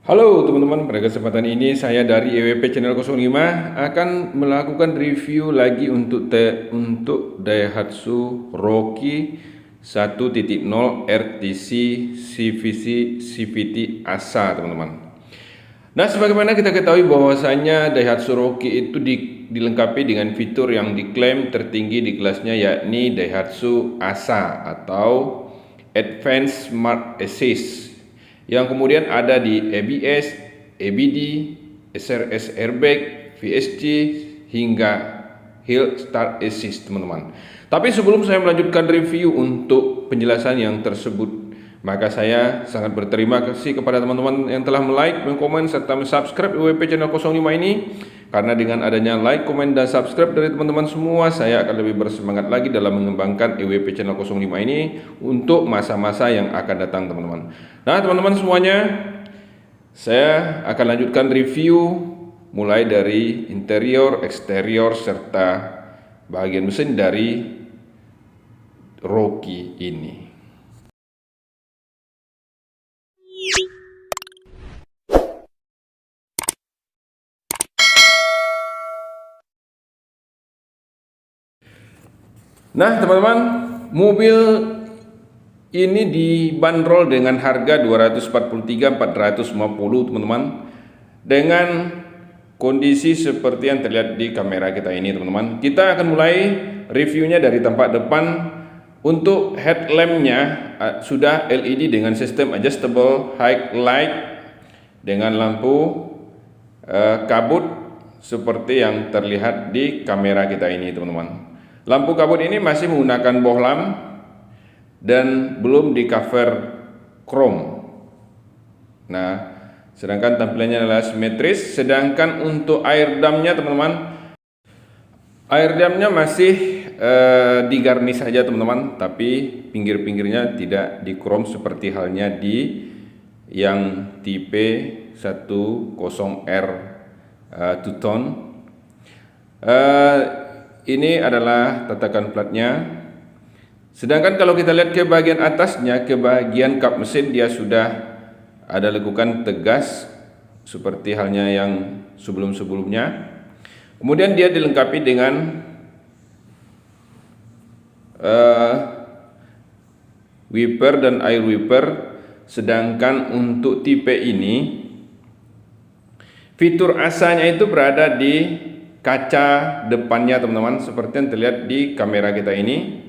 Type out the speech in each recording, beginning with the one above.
Halo teman-teman, pada kesempatan ini saya dari EWP Channel 05 akan melakukan review lagi untuk Daihatsu Rocky 1.0 RTC CVC CVT ASA teman-teman. Nah, sebagaimana kita ketahui bahwasanya Daihatsu Rocky itu dilengkapi dengan fitur yang diklaim tertinggi di kelasnya, yakni Daihatsu ASA atau Advanced Smart Assist, yang kemudian ada di ABS, ABD, SRS airbag, VSC hingga Hill Start Assist teman-teman. Tapi sebelum saya melanjutkan review untuk penjelasan yang tersebut, maka saya sangat berterima kasih kepada teman-teman yang telah like, mengkomen, serta subscribe EWP Channel 05 ini. Karena dengan adanya like, komen, dan subscribe dari teman-teman semua, saya akan lebih bersemangat lagi dalam mengembangkan EWP Channel 05 ini untuk masa-masa yang akan datang teman-teman. Nah teman-teman semuanya, saya akan lanjutkan review mulai dari interior, eksterior, serta bagian mesin dari Rocky ini. Nah teman-teman, mobil ini dibanderol dengan harga 243.450 teman-teman, dengan kondisi seperti yang terlihat di kamera kita ini teman-teman. Kita akan mulai reviewnya dari tampak depan. Untuk headlampnya sudah LED dengan sistem adjustable high light dengan lampu kabut seperti yang terlihat di kamera kita ini teman-teman. Lampu kabut ini masih menggunakan bohlam dan belum di cover chrome. Nah, sedangkan tampilannya adalah simetris. Sedangkan untuk air damnya teman-teman, air damnya masih digarnis saja teman-teman, tapi pinggir-pinggirnya tidak di chrome seperti halnya di yang tipe 10R two-tone. Ini adalah tatakan platnya. Sedangkan kalau kita lihat ke bagian atasnya, ke bagian kap mesin, dia sudah ada lekukan tegas seperti halnya yang sebelum-sebelumnya. Kemudian dia dilengkapi dengan wiper dan air wiper. Sedangkan untuk tipe ini, fitur ASA-nya itu berada di kaca depannya teman-teman, seperti yang terlihat di kamera kita ini.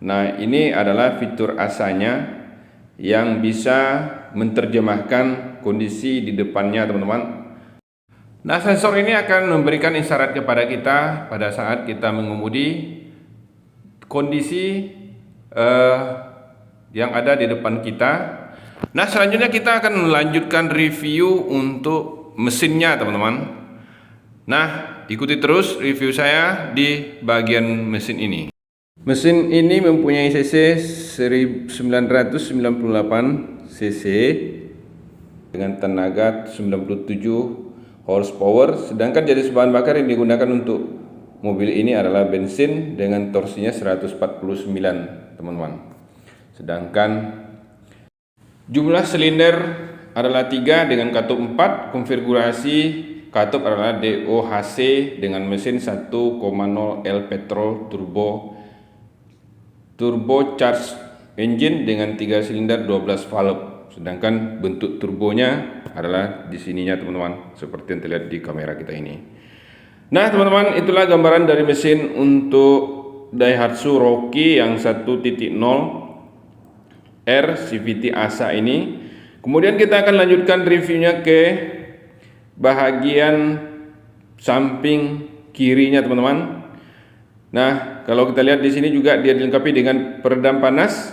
Nah, ini adalah fitur ASA-nya yang bisa menerjemahkan kondisi di depannya teman-teman. Nah, sensor ini akan memberikan isyarat kepada kita pada saat kita mengemudi kondisi yang ada di depan kita. Nah, selanjutnya kita akan melanjutkan review untuk mesinnya teman-teman. Nah, ikuti terus review saya di bagian mesin ini. Mesin ini mempunyai cc 1998 cc dengan tenaga 97 horsepower. Sedangkan jenis bahan bakar yang digunakan untuk mobil ini adalah bensin dengan torsinya 149 teman-teman. Sedangkan jumlah silinder adalah 3 dengan katup 4. Konfigurasi katup adalah DOHC dengan mesin 1,0 L petrol turbocharged engine dengan 3 silinder 12 valve. Sedangkan bentuk turbonya adalah di sininya teman-teman, seperti yang terlihat di kamera kita ini. Nah teman-teman, itulah gambaran dari mesin untuk Daihatsu Rocky yang 1.0 R CVT ASA ini. Kemudian kita akan lanjutkan reviewnya ke bahagian samping kirinya teman-teman. Nah, kalau kita lihat di sini juga dia dilengkapi dengan peredam panas.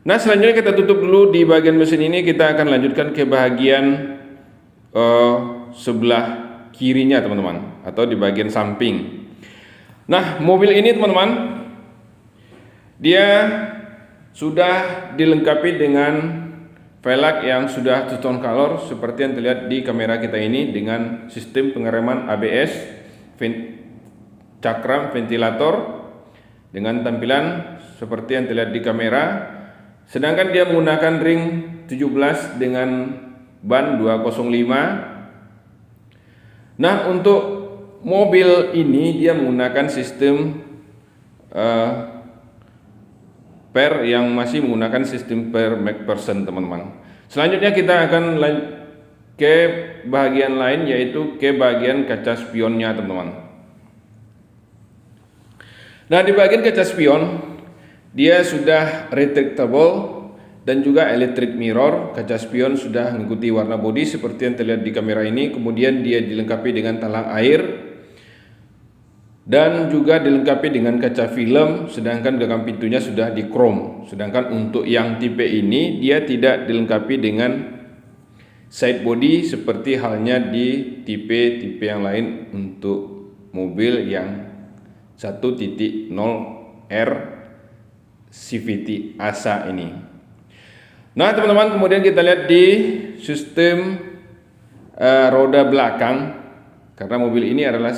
Nah, selanjutnya kita tutup dulu di bagian mesin ini. Kita akan lanjutkan ke bagian sebelah kirinya teman-teman, atau di bagian samping. Nah, mobil ini teman-teman, dia sudah dilengkapi dengan velg yang sudah two-tone color seperti yang terlihat di kamera kita ini, dengan sistem pengereman ABS, cakram ventilator dengan tampilan seperti yang terlihat di kamera. Sedangkan dia menggunakan ring 17 dengan ban 205. Nah, untuk mobil ini dia menggunakan sistem per yang masih menggunakan sistem per McPherson, teman-teman. Selanjutnya kita akan ke bagian lain, yaitu ke bagian kaca spionnya, teman-teman. Nah, di bagian kaca spion dia sudah retractable dan juga electric mirror. Kaca spion sudah mengikuti warna bodi seperti yang terlihat di kamera ini. Kemudian dia dilengkapi dengan talang air dan juga dilengkapi dengan kaca film, sedangkan gagang pintunya sudah di chrome. Sedangkan untuk yang tipe ini dia tidak dilengkapi dengan side body seperti halnya di tipe-tipe yang lain untuk mobil yang 1.0R CVT ASA ini. Nah, teman-teman, kemudian kita lihat di sistem roda belakang. Karena mobil ini adalah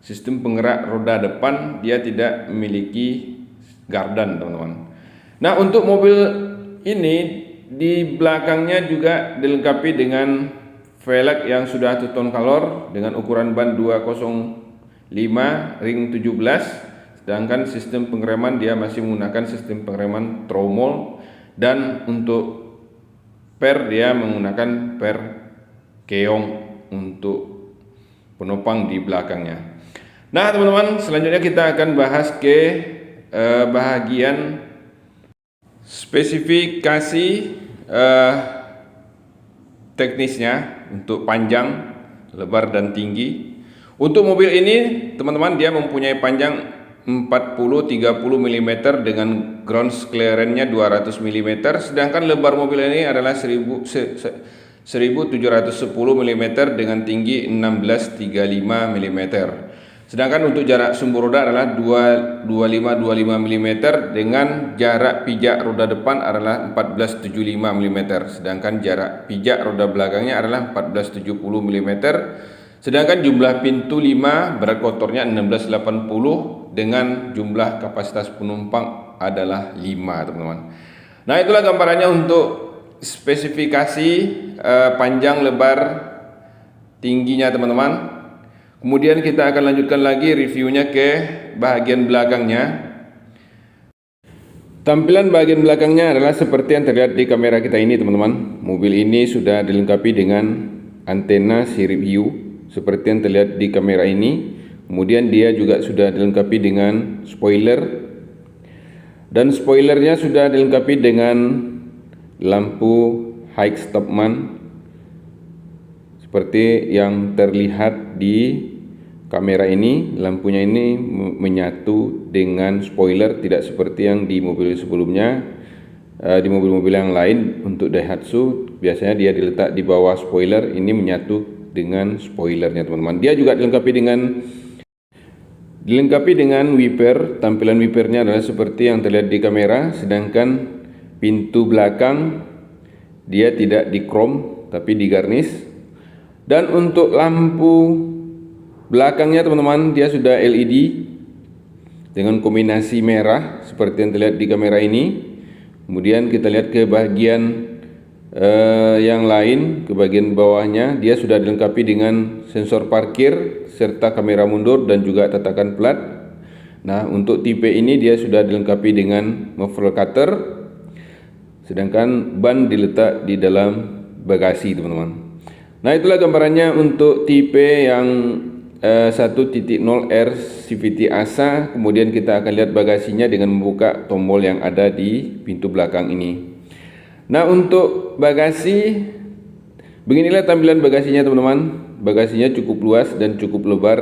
sistem penggerak roda depan, dia tidak memiliki gardan, teman-teman. Nah, untuk mobil ini di belakangnya juga dilengkapi dengan velg yang sudah two tone color dengan ukuran ban 205 ring 17. Sedangkan sistem pengereman dia masih menggunakan sistem pengereman tromol. Dan untuk per dia menggunakan per keong untuk penopang di belakangnya. Nah, teman-teman, selanjutnya kita akan bahas ke bahagian spesifikasi teknisnya untuk panjang, lebar, dan tinggi. Untuk mobil ini, teman-teman, dia mempunyai panjang 40-30 mm dengan ground clearance-nya 200 mm, sedangkan lebar mobil ini adalah 1710 mm dengan tinggi 1635 mm. Sedangkan untuk jarak sumbu roda adalah 25 mm dengan jarak pijak roda depan adalah 1475 mm, sedangkan jarak pijak roda belakangnya adalah 1470 mm. Sedangkan jumlah pintu 5, berat kotornya 1680 dengan jumlah kapasitas penumpang adalah 5, teman-teman. Nah, itulah gambarannya untuk spesifikasi panjang, lebar, tingginya, teman-teman. Kemudian kita akan lanjutkan lagi reviewnya ke bagian belakangnya. Tampilan bagian belakangnya adalah seperti yang terlihat di kamera kita ini, teman-teman. Mobil ini sudah dilengkapi dengan antena sirip hiu seperti yang terlihat di kamera ini. Kemudian dia juga sudah dilengkapi dengan spoiler, dan spoilernya sudah dilengkapi dengan lampu high stopman seperti yang terlihat di kamera ini. Lampunya ini menyatu dengan spoiler, tidak seperti yang di mobil sebelumnya. Di mobil-mobil yang lain untuk Daihatsu biasanya dia diletak di bawah spoiler, ini menyatu dengan spoilernya, teman-teman. Dia juga dilengkapi dengan wiper. Tampilan wipernya adalah seperti yang terlihat di kamera, sedangkan pintu belakang dia tidak di chrome tapi di garnish. Dan untuk lampu belakangnya, teman-teman, dia sudah LED dengan kombinasi merah seperti yang terlihat di kamera ini. Kemudian kita lihat ke bagian yang lain, ke bagian bawahnya dia sudah dilengkapi dengan sensor parkir serta kamera mundur dan juga tatakan plat. Nah, untuk tipe ini dia sudah dilengkapi dengan muffler cutter, sedangkan ban diletak di dalam bagasi, teman-teman. Nah, itulah gambarannya untuk tipe yang 1.0R CVT ASA. Kemudian kita akan lihat bagasinya dengan membuka tombol yang ada di pintu belakang ini. Nah, untuk bagasi, beginilah tampilan bagasinya, teman-teman. Bagasinya cukup luas dan cukup lebar,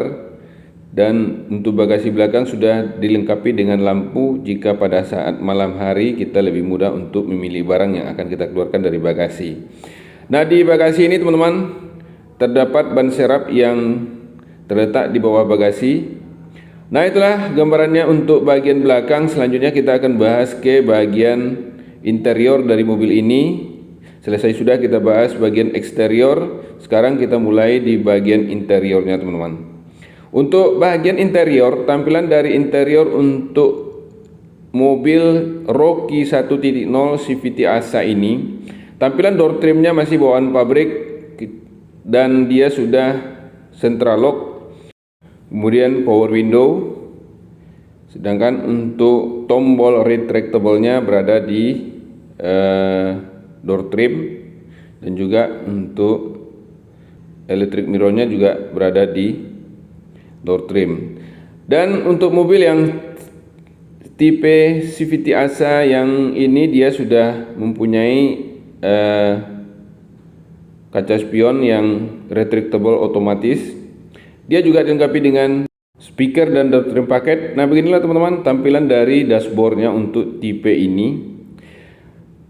dan untuk bagasi belakang sudah dilengkapi dengan lampu jika pada saat malam hari kita lebih mudah untuk memilih barang yang akan kita keluarkan dari bagasi. Nah, di bagasi ini, teman-teman, terdapat ban serap yang terletak di bawah bagasi. Nah, itulah gambarannya untuk bagian belakang. Selanjutnya kita akan bahas ke bagian interior dari mobil ini. Selesai sudah kita bahas bagian eksterior, sekarang kita mulai di bagian interiornya, teman-teman. Untuk bagian interior, tampilan dari interior untuk mobil Rocky 1.0 CVT ASA ini Tampilan door trimnya masih bawaan pabrik dan dia sudah central lock, kemudian power window, sedangkan untuk tombol retractable-nya berada di door trim, dan juga untuk electric mirror-nya juga berada di door trim. Dan untuk mobil yang tipe CVT ASA yang ini dia sudah mempunyai kaca spion yang retractable otomatis. Dia juga dilengkapi dengan speaker dan door trim paket. Nah, beginilah teman-teman tampilan dari dashboardnya untuk tipe ini.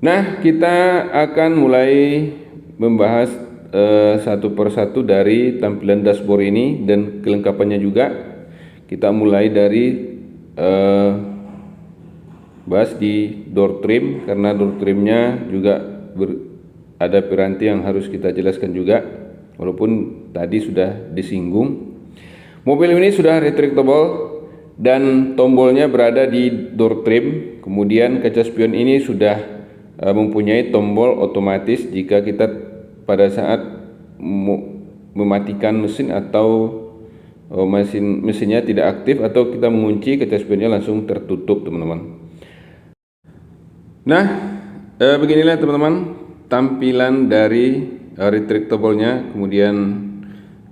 Nah, kita akan mulai membahas satu persatu dari tampilan dashboard ini dan kelengkapannya juga. Kita mulai dari bahas di door trim, karena door trimnya juga ada piranti yang harus kita jelaskan juga, walaupun tadi sudah disinggung. Mobil ini sudah retractable dan tombolnya berada di door trim. Kemudian kaca spion ini sudah mempunyai tombol otomatis jika kita pada saat mematikan mesin atau mesinnya tidak aktif atau kita mengunci, kaca spionnya langsung tertutup, teman-teman. Nah, beginilah teman-teman tampilan dari retractable-nya, kemudian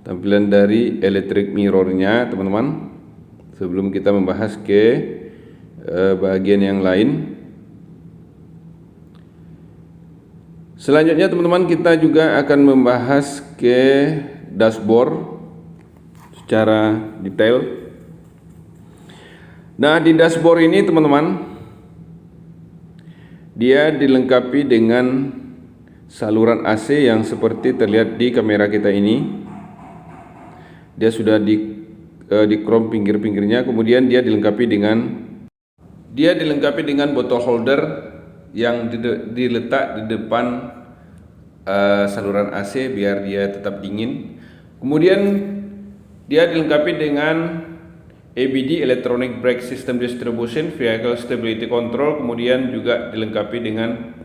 tampilan dari electric mirror-nya, teman-teman. Sebelum kita membahas ke bagian yang lain, selanjutnya teman-teman kita juga akan membahas ke dashboard secara detail. Nah, di dashboard ini teman-teman, dia dilengkapi dengan saluran AC yang seperti terlihat di kamera kita ini. Dia sudah di chrome pinggir-pinggirnya. Kemudian dia dilengkapi dengan bottle holder yang diletak di depan saluran AC biar dia tetap dingin. Kemudian dia dilengkapi dengan ABD, Electronic Brake System Distribution, Vehicle Stability Control, kemudian juga dilengkapi dengan.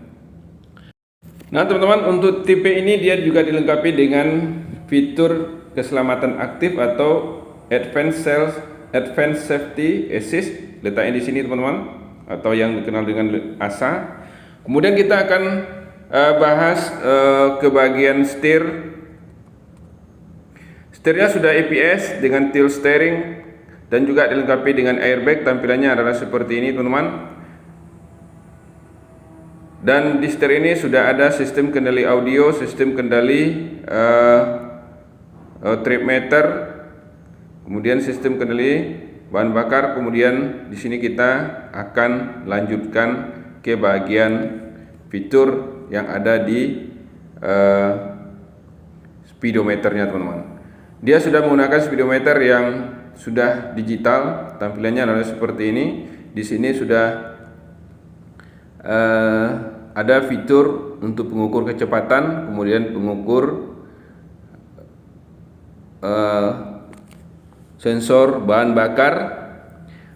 Nah teman-teman, untuk tipe ini dia juga dilengkapi dengan fitur keselamatan aktif atau Advanced Safety Assist, letaknya di sini teman-teman, atau yang dikenal dengan ASA. Kemudian kita akan bahas ke bagian setir. Setirnya sudah ABS dengan tilt steering dan juga dilengkapi dengan airbag. Tampilannya adalah seperti ini teman-teman. Dan di setir ini sudah ada sistem kendali audio, sistem kendali trip meter, kemudian sistem kendali bahan bakar. Kemudian di sini kita akan lanjutkan ke bagian fitur yang ada di speedometernya teman-teman. Dia sudah menggunakan speedometer yang sudah digital, tampilannya adalah seperti ini. Di sini sudah ada fitur untuk pengukur kecepatan, kemudian pengukur sensor bahan bakar.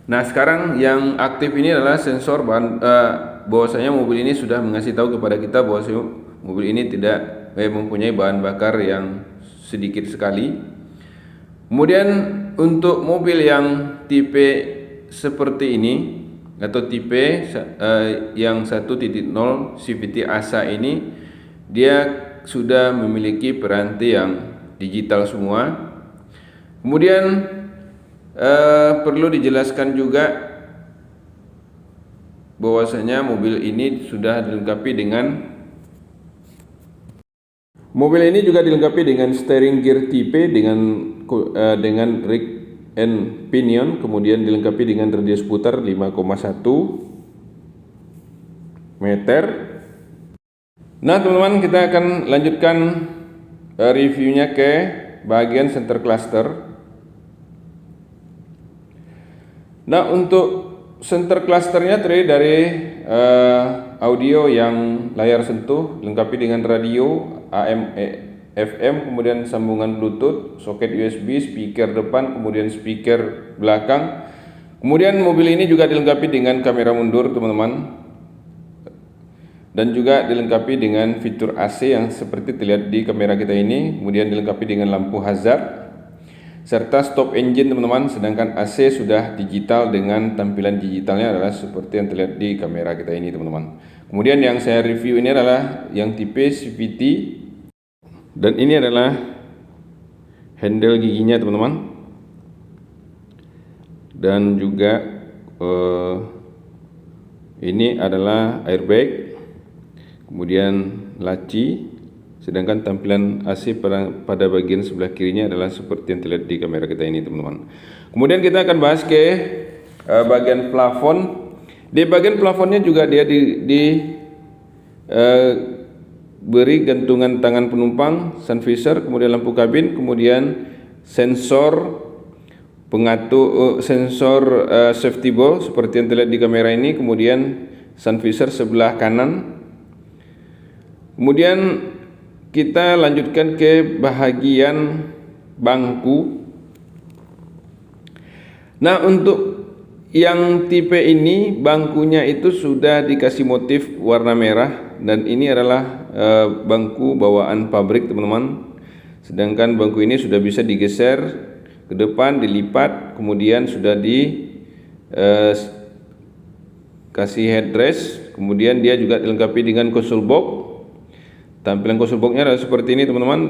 Nah, sekarang yang aktif ini adalah sensor bahan, bahwasanya mobil ini sudah mengasih tahu kepada kita bahwa mobil ini tidak mempunyai bahan bakar yang sedikit sekali. Kemudian untuk mobil yang tipe seperti ini atau tipe yang 1.0 CVT ASA ini, dia sudah memiliki piranti yang digital semua. Kemudian perlu dijelaskan juga bahwasanya mobil ini sudah dilengkapi dengan steering gear tipe dengan rig and pinion, kemudian dilengkapi dengan radius putar 5,1 meter. Nah teman-teman, kita akan lanjutkan reviewnya ke bagian center cluster. Nah, untuk center clusternya terdiri dari audio yang layar sentuh, dilengkapi dengan radio AM FM, kemudian sambungan Bluetooth, soket USB, speaker depan, kemudian speaker belakang. Kemudian mobil ini juga dilengkapi dengan kamera mundur, teman-teman. dan juga dilengkapi dengan fitur AC yang seperti terlihat di kamera kita ini, kemudian dilengkapi dengan lampu hazard serta stop engine teman-teman, sedangkan AC sudah digital dengan tampilan digitalnya adalah seperti yang terlihat di kamera kita ini teman-teman. Kemudian yang saya review ini adalah yang tipe CVT, dan ini adalah handle giginya teman-teman, dan juga ini adalah airbag, kemudian laci, sedangkan tampilan AC pada bagian sebelah kirinya adalah seperti yang terlihat di kamera kita ini teman-teman. Kemudian kita akan bahas ke bagian plafon. Di bagian plafonnya juga dia beri gantungan tangan penumpang, sun visor, kemudian lampu kabin, kemudian sensor pengatur sensor safety ball seperti yang terlihat di kamera ini, kemudian sun visor sebelah kanan. Kemudian kita lanjutkan ke bahagian bangku. Nah, untuk yang tipe ini bangkunya itu sudah dikasih motif warna merah, dan ini adalah bangku bawaan pabrik teman-teman. Sedangkan bangku ini sudah bisa digeser ke depan, dilipat, kemudian sudah kasih headrest, kemudian dia juga dilengkapi dengan console box. Tampilan console box-nya adalah seperti ini teman-teman,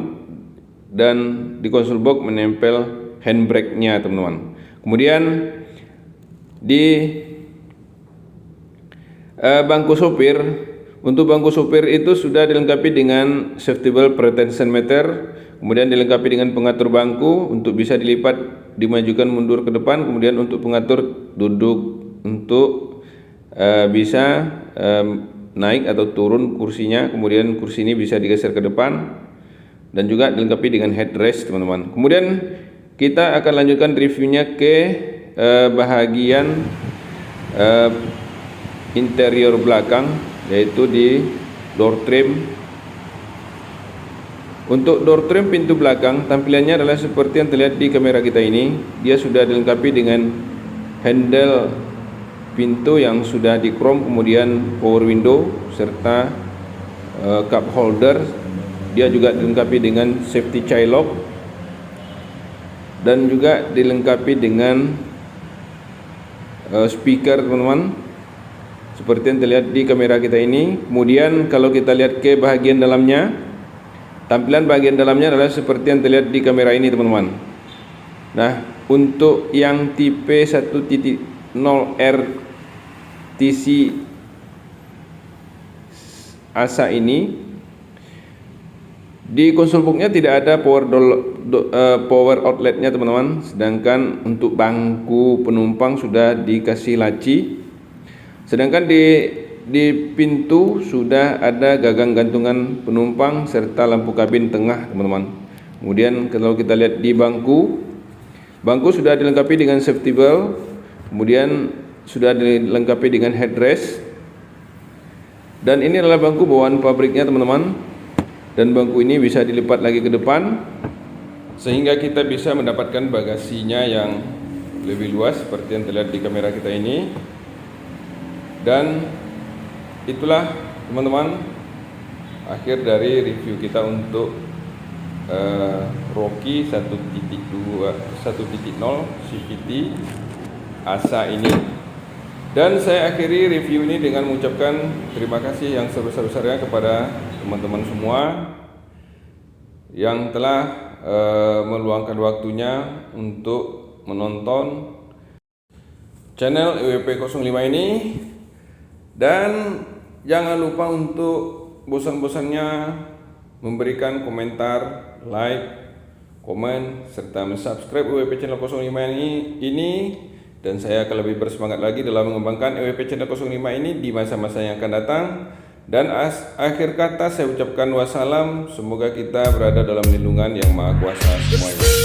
dan di console box menempel handbrake-nya teman-teman. Kemudian di bangku sopir, untuk bangku sopir itu sudah dilengkapi dengan safety belt pretension meter, kemudian dilengkapi dengan pengatur bangku untuk bisa dilipat, dimajukan mundur ke depan, kemudian untuk pengatur duduk untuk bisa naik atau turun kursinya, kemudian kursi ini bisa digeser ke depan, dan juga dilengkapi dengan headrest teman-teman. Kemudian kita akan lanjutkan reviewnya ke bahagian interior belakang, yaitu di door trim. Untuk door trim pintu belakang, tampilannya adalah seperti yang terlihat di kamera kita ini. Dia sudah dilengkapi dengan handle pintu yang sudah di chrome, kemudian power window serta cup holder. Dia juga dilengkapi dengan safety child lock, dan juga dilengkapi dengan speaker teman-teman, seperti yang terlihat di kamera kita ini. Kemudian kalau kita lihat ke bagian dalamnya, tampilan bagian dalamnya adalah seperti yang terlihat di kamera ini teman-teman. Nah, untuk yang tipe 1.0 RTC ASA ini, di console box-nya tidak ada power outlet-nya teman-teman. Sedangkan untuk bangku penumpang sudah dikasih laci. Sedangkan di pintu sudah ada gagang gantungan penumpang serta lampu kabin tengah teman-teman. Kemudian kalau kita lihat di bangku sudah dilengkapi dengan safety belt, kemudian sudah dilengkapi dengan headrest, dan ini adalah bangku bawaan pabriknya teman-teman. Dan bangku ini bisa dilipat lagi ke depan sehingga kita bisa mendapatkan bagasinya yang lebih luas seperti yang terlihat di kamera kita ini. Dan itulah teman-teman akhir dari review kita untuk Rocky 1.0 CVT ASA ini. Dan saya akhiri review ini dengan mengucapkan terima kasih yang sebesar-besarnya kepada teman-teman semua yang telah meluangkan waktunya untuk menonton channel EWP 05 ini. Dan jangan lupa untuk bosan-bosannya memberikan komentar, like, komen, serta mensubscribe EWP channel 05 ini. Dan saya akan lebih bersemangat lagi dalam mengembangkan EWP channel 05 ini di masa-masa yang akan datang. Dan akhir kata saya ucapkan wassalam. Semoga kita berada dalam lindungan yang maha kuasa semuanya.